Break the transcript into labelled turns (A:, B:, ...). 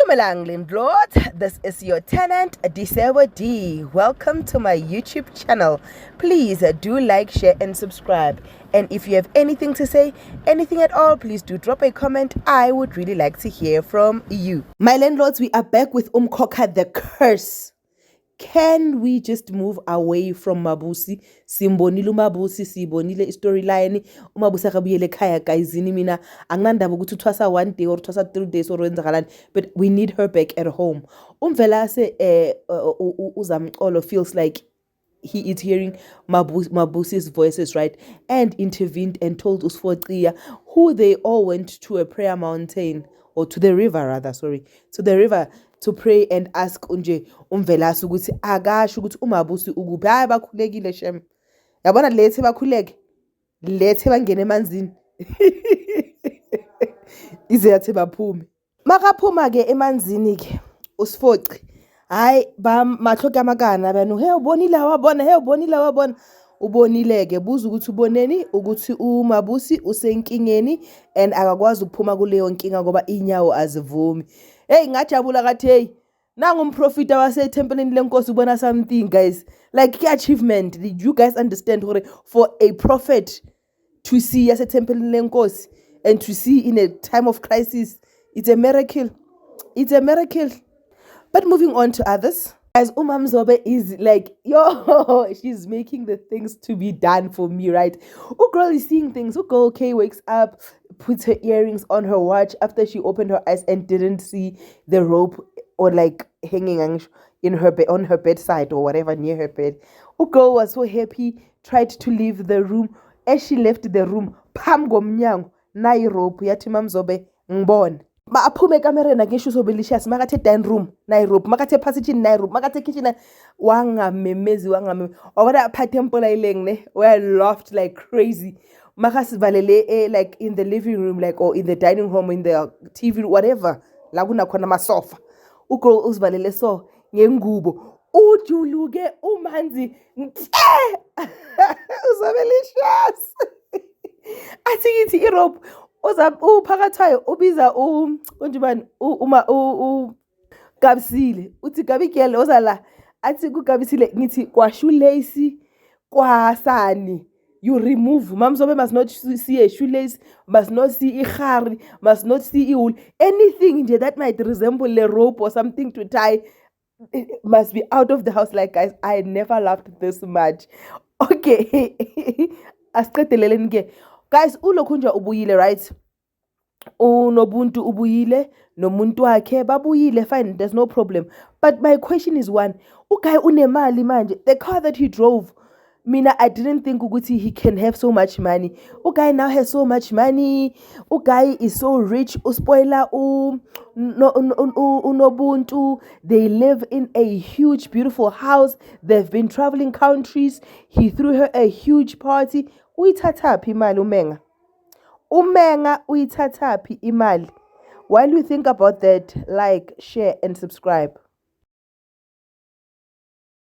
A: Dumelang landlord, this is your tenant Disebo D. Welcome to my YouTube channel. Please do like, share and subscribe. And if you have anything to say, anything at all, please do drop a comment. I would really like to hear from you. My landlords, we are back with Umkhokha the curse. Can we just move away from Mabusi? Simbonile uMabusi, sibonile storyline. uMabusi akabuyele ekhaya guys. Mina anginandaba ukuthi uthwasa 1 day or uthwasa 3 days or wenzakalani, but we need her back at home. Umvelase uZamxolo feels like he is hearing Mabusi's voices, right? And intervened and told Usfoqiya, who they all went to a prayer mountain, or to the river rather, to the river to pray and ask unje umvelasi ukuthi akasho ukuthi uMabusi ukuphi. Hayi bakhulekile shem. Yabona lethe bakhuleke. Lethe bangene emanzini. Ize yathi baphume. Makaphuma ke emanzini ke uSfoqi. Hayi ba mahloka amakana banu. Hey ubonile wabona, hey ubonile wabona. Ubonile ke buza ukuthi uboneni ukuthi uMabusi usenkingeni and akakwazi ukuphuma kuleyo nkinga ngoba inyawo azivumi. Hey ngajabula kathi hey nangu umprofita wasethempelini lenkosi ubona something guys, like achievement. Did you guys understand for a prophet to see yasethempelini lenkosi and to see in a time of crisis, it's a miracle. It's a miracle. But moving on to others, as Mzobe is like, yo, she's making the things to be done for me, right? Girl is seeing things. Girl K wakes up, puts her earrings on her watch after she opened her eyes and didn't see the rope or like hanging in her on her bedside or whatever near her bed. Girl was so happy, tried to leave the room. As she left the room, pam gomnyango na rope yathi Mzobe ngibona. Ma aphume kamereni ngisho usobelicious makathe dining room na rope, makathe passage na rope, makathe kitchen wangamemezi wabona aphathe empola ileng ne, where laughed like crazy. Makasivalele like in the living room, like, or in the dining room, in the TV, whatever, la kuna khona masofa. Ugirl uzivalele so ngengubo ujuluke umanzi usobelicious. Athi ngithi irope uphakathayo ubiza unjibani Gabisile uthi Gabigele ozala athi kuGabisile ngithi kwashulace kwasani, you remove. Mzobe must not see a shoelace, must not see ihari, must not see iwool, anything that might resemble a rope or something to tie. It must be out of the house. Like guys, I never laughed this much. Okay. Asiqedeleleni ke guys, ulokhunja ubuyile, right? Unobuntu ubuyile nomuntu wakhe babuyile, fine, there's no problem. But my question is one, uguy unemali manje, the car that he drove, mina I didn't think ukuthi he can have so much money. Uguy now has so much money. Uguy is so rich. Uspoiler unobuntu, they live in a huge beautiful house. They've been traveling countries. He threw her a huge party. Uyithathaphi imali umenga? Umenga uyithathaphi imali? While you think about that, like, share and subscribe.